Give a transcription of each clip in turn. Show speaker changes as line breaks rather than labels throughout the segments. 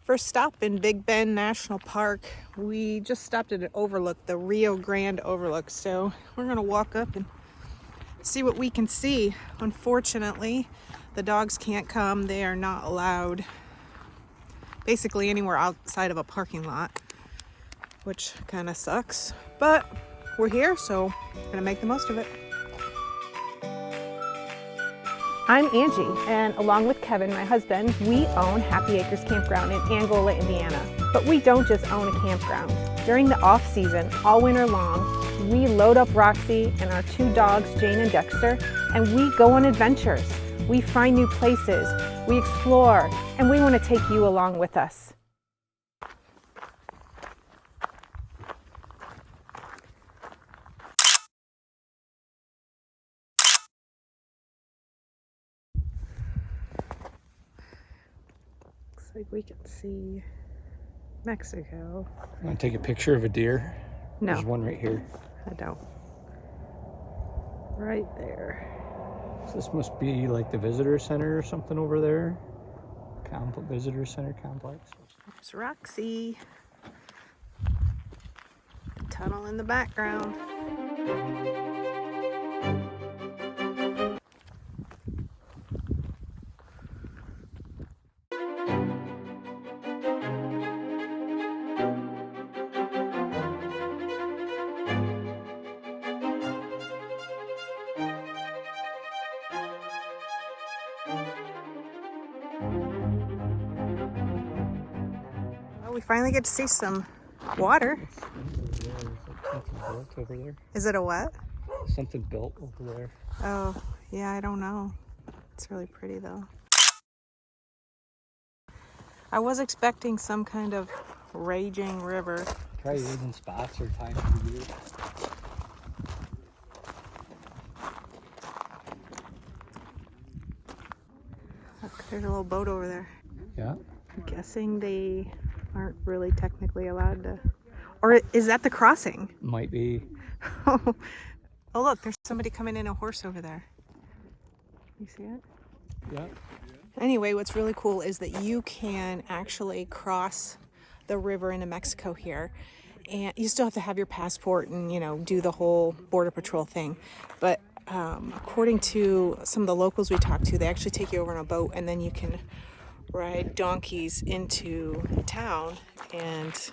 First stop in Big Bend National Park. We just stopped at an overlook, the Rio Grande overlook. So we're gonna walk up and see what we can see. Unfortunately, the dogs can't come. They are not allowed basically anywhere outside of a parking lot, which kind of sucks. But we're here, so we're gonna make the most of it. I'm Angie, and along with Kevin, my husband, we own Happy Acres Campground in Angola, Indiana. But we don't just own a campground. During the off season, all winter long, we load up Roxie and our 2 dogs, Jane and Dexter, and we go on adventures. We find new places, we explore, and we want to take you along with us. Like we can see Mexico.
Want to take a picture of a deer?
No.
There's one right here.
I don't. Right there.
So this must be like the visitor center or something over there. Visitor center complex.
There's Roxie. The tunnel in the background. We finally get to see some water.
Over there.
Is it a what?
Something built over there.
Oh, yeah, I don't know. It's really pretty though. I was expecting some kind of raging river.
Probably even spots or times of the year.
Look, there's a little boat over there.
Yeah.
I'm guessing they aren't really technically allowed to, or is that the crossing?
Might be.
Oh look, there's somebody coming in a horse over there. You see it?
Yeah.
Anyway, what's really cool is that you can actually cross the river into Mexico here, and you still have to have your passport and, you know, do the whole border patrol thing. But according to some of the locals we talked to, they actually take you over on a boat, and then you can ride donkeys into town and,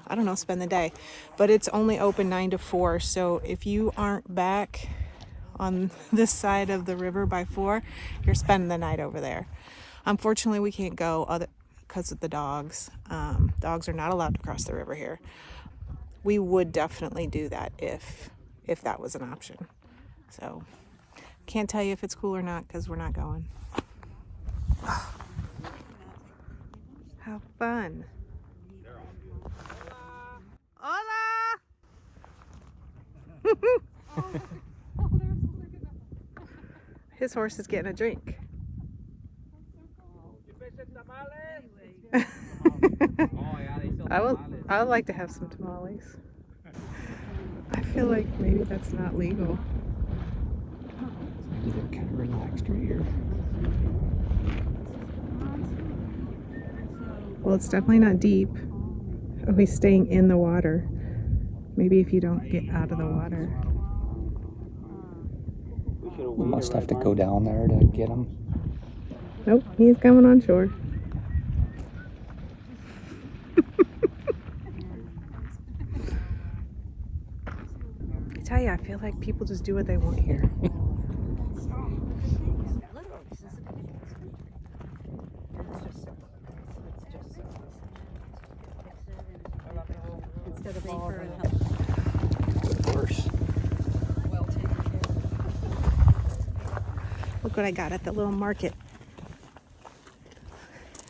I don't know, spend the day. But it's only open 9 to 4, so if you aren't back on this side of the river by 4, you're spending the night over there. Unfortunately, we can't go because of the dogs. Dogs are not allowed to cross the river here. We would definitely do that if that was an option. So can't tell you if it's cool or not because we're not going. How fun. Hola! His horse is getting a drink. I would like to have some tamales. I feel like maybe that's not legal.
They're kind of relaxed right here.
Well, it's definitely not deep. Oh, he's staying in the water. Maybe if you don't get out of the water.
We must have to go down there to get him.
Nope, he's coming on shore. I tell you, I feel like people just do what they want here. Instead of all
Of course.
Look what I got at the little market.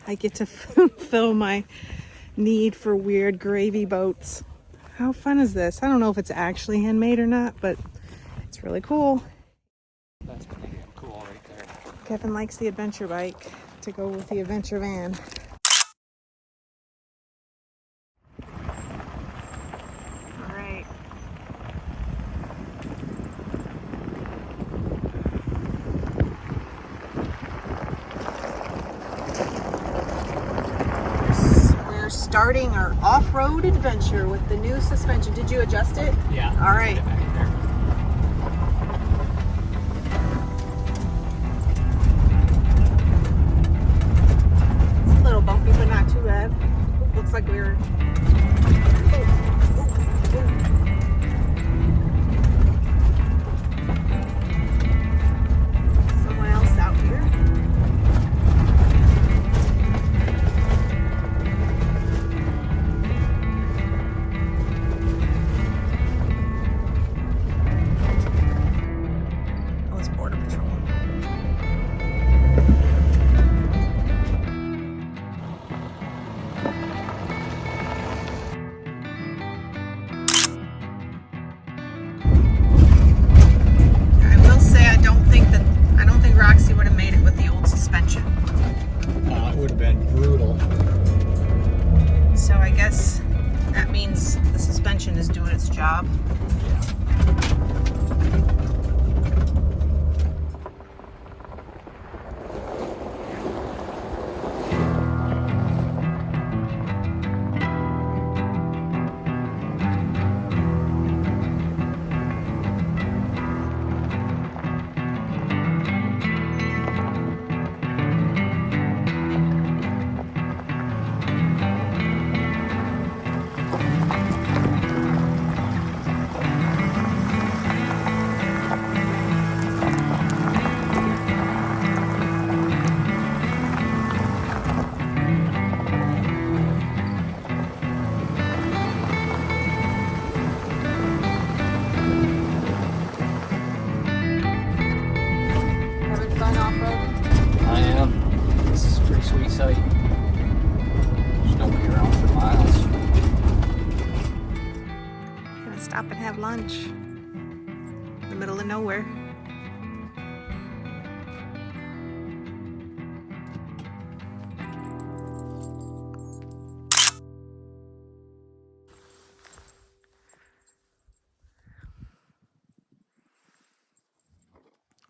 I get to fill my need for weird gravy boats. How fun is this? I don't know if it's actually handmade or not, but it's really cool.
That's pretty cool right there.
Kevin likes the adventure bike to go with the adventure van. All right. starting our off-road adventure with the new suspension. Did you adjust it?
Yeah.
All right. It's a little bumpy, but not too bad. Looks like we're... someone else out here. Oh, it's Border Patrol. I will say I don't think Roxie would have made it with the old suspension.
It would have been brutal.
So I guess that means the suspension is doing its job. Having fun off-road?
I am. This is a pretty sweet sight. There's nobody around for miles.
Gonna stop and have lunch in the middle of nowhere.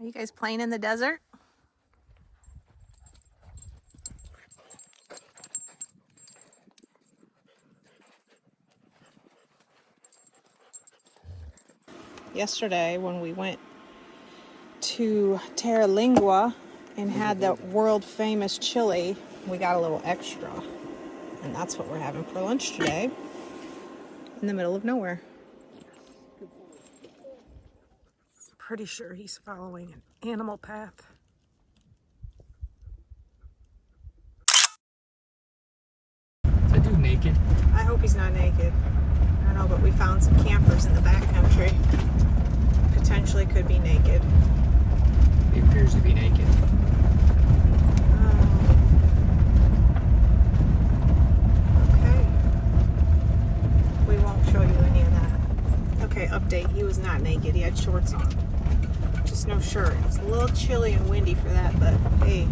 Are you guys playing in the desert? Yesterday when we went to Terra Lingua and had the world famous chili, we got a little extra. And that's what we're having for lunch today in the middle of nowhere. Pretty sure he's following an animal path.
Is that dude naked?
I hope he's not naked. I don't know, but we found some campers in the backcountry. Potentially could be naked.
He appears to be naked.
Okay. We won't show you any of that. Okay, update. He was not naked. He had shorts on. Just no shirt. It's a little chilly and windy for that, but hey,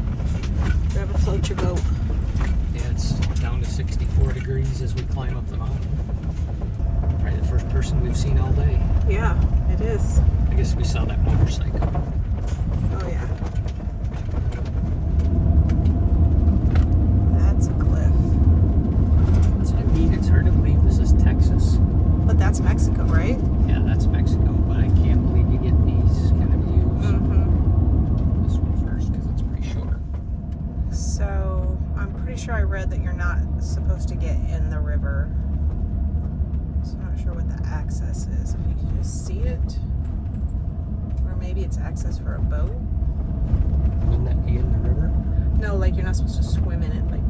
grab a float your boat.
Yeah, it's down to 64 degrees as we climb up the mountain. Probably the first person we've seen all day.
Yeah, it is.
I guess we saw that motorcycle.
Oh yeah. That's a cliff.
What's that mean? It's hard to believe this is Texas.
But that's Mexico, right?
Yeah, that's Mexico, but I can't believe you get these kind of views.
Mm-hmm.
This one first, because it's pretty short.
So, I'm pretty sure I read that you're not supposed to get in the river. So I'm not sure what the access is. If you can just see it. Or maybe it's access for a boat.
Wouldn't that be in the river?
No, like you're not supposed to swim in it. Like,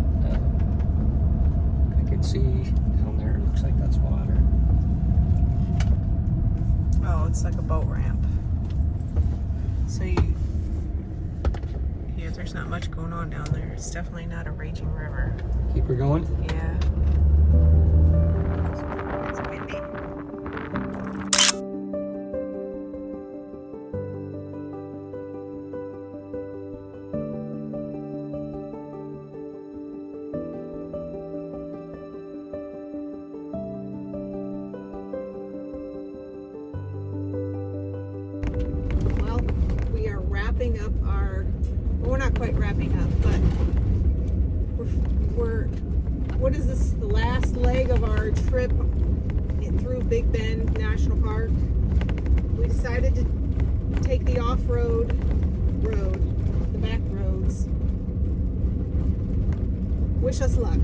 I can see down there, it looks like that's water.
oh, it's like a boat ramp. So yeah, there's not much going on down there. It's definitely not a raging river.
Keep her going?
Yeah. It's windy. Well, we are wrapping up our, well, we're not quite wrapping up, but we're what is this, the last leg of our trip through Big Bend National Park. We decided to take the off-road road, the back roads. Wish us luck.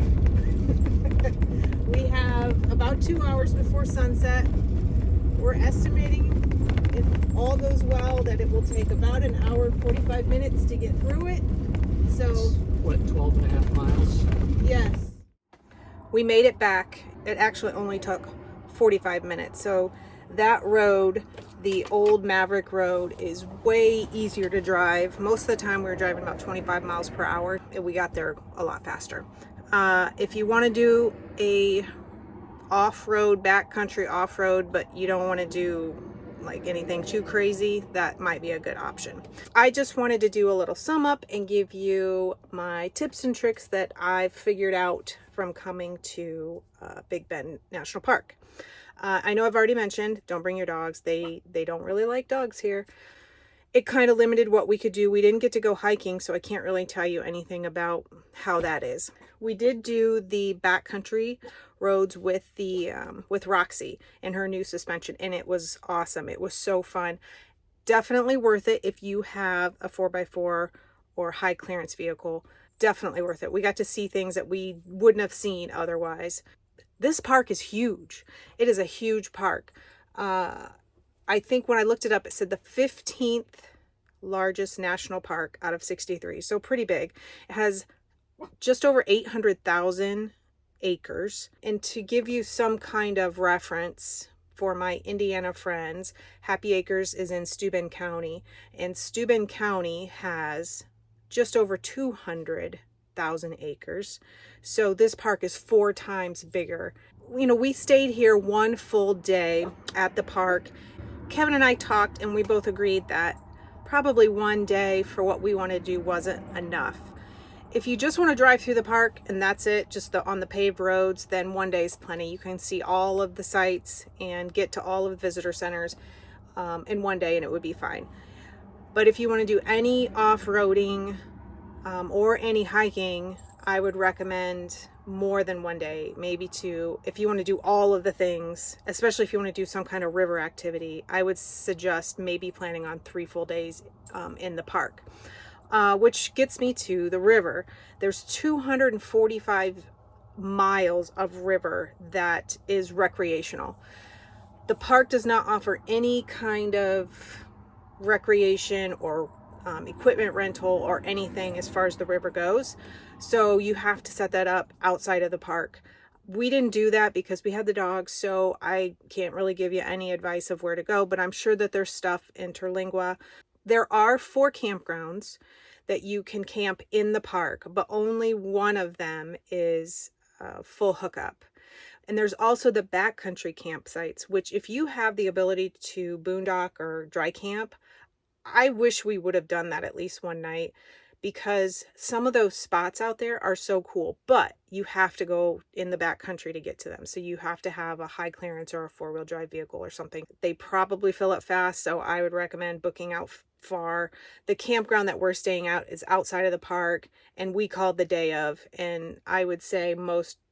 We have about 2 hours before sunset. We're estimating, if all goes well, that it will take about an hour and 45 minutes to get through it. So,
what, 12 and a half miles?
yes. We made it back. It actually only took 45 minutes. So that road, the old Maverick Road, is way easier to drive. Most of the time we were driving about 25 miles per hour, and we got there a lot faster. If you want to do a off-road, backcountry off-road, but you don't want to do like anything too crazy, that might be a good option. I just wanted to do a little sum up and give you my tips and tricks that I've figured out from coming to Big Bend National Park. I know I've already mentioned, don't bring your dogs. They don't really like dogs here. It kind of limited what we could do. We didn't get to go hiking, so I can't really tell you anything about how that is. We did do the backcountry roads with the with Roxie and her new suspension, and it was awesome. It was so fun. Definitely worth it if you have a 4x4 or high clearance vehicle. Definitely worth it. We got to see things that we wouldn't have seen otherwise. This park is huge. It is a huge park. I think when I looked it up, it said the 15th largest national park out of 63. So pretty big. It has just over 800,000 acres. And to give you some kind of reference for my Indiana friends, Happy Acres is in Steuben County. And Steuben County has just over 200,000 acres. So this park is 4 times bigger. You know, we stayed here one full day at the park. Kevin and I talked, and we both agreed that probably one day for what we want to do wasn't enough. If you just want to drive through the park and that's it, just on the paved roads, then one day is plenty. You can see all of the sites and get to all of the visitor centers in one day, and it would be fine. But if you want to do any off-roading or any hiking, I would recommend more than one day, maybe 2. If you want to do all of the things, especially if you want to do some kind of river activity, I would suggest maybe planning on 3 full days in the park. Which gets me to the river. There's 245 miles of river that is recreational. The park does not offer any kind of recreation or equipment rental or anything as far as the river goes. So you have to set that up outside of the park. We didn't do that because we had the dogs, so I can't really give you any advice of where to go, but I'm sure that there's stuff in Terlingua. There are 4 campgrounds that you can camp in the park, but only one of them is full hookup. And there's also the backcountry campsites, which if you have the ability to boondock or dry camp, I wish we would have done that at least one night, because some of those spots out there are so cool, but you have to go in the backcountry to get to them. So you have to have a high clearance or a 4-wheel drive vehicle or something. They probably fill up fast, so I would recommend booking out far. The campground that we're staying at is outside of the park, and we called the day of, and I would say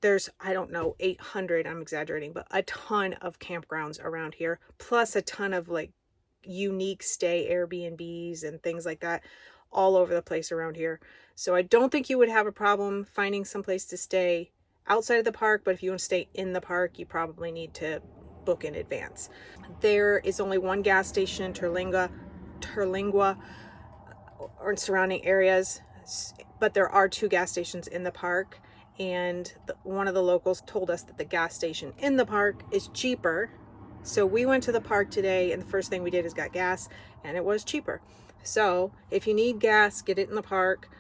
there's, I don't know, 800, I'm exaggerating, but a ton of campgrounds around here, plus a ton of like unique stay Airbnbs and things like that all over the place around here. So I don't think you would have a problem finding some place to stay outside of the park, but if you want to stay in the park, you probably need to book in advance. There is only one gas station in Terlingua or in surrounding areas, but there are 2 gas stations in the park, and one of the locals told us that the gas station in the park is cheaper. So we went to the park today, and the first thing we did is got gas, and it was cheaper. So if you need gas, get it in the park.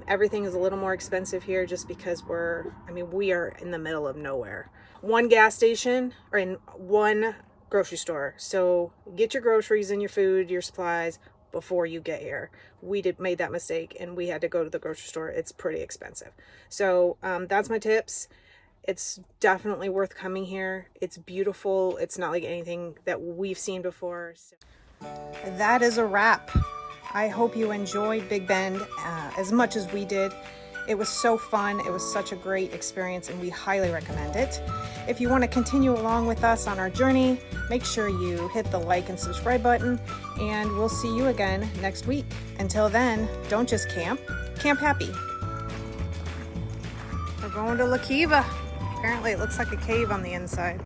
Everything is a little more expensive here just because we are in the middle of nowhere. One gas station or in one grocery store. So get your groceries and your food, your supplies before you get here. We made that mistake and we had to go to the grocery store. It's pretty expensive. So that's my tips. It's definitely worth coming here. It's beautiful. It's not like anything that we've seen before. So that is a wrap. I hope you enjoyed Big Bend as much as we did. It was so fun. It was such a great experience and we highly recommend it. If you want to continue along with us on our journey, make sure you hit the like and subscribe button, and we'll see you again next week. Until then, don't just camp, camp happy. We're going to La Kiva. Apparently it looks like a cave on the inside.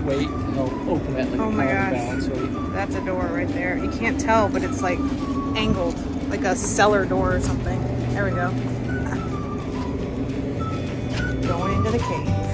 Wait, I'll open it like
Oh
a
my
counterbalance.
gosh,
Wait.
that's a door right there. You can't tell, but it's like angled, like a cellar door or something. There we go. Going into the cave.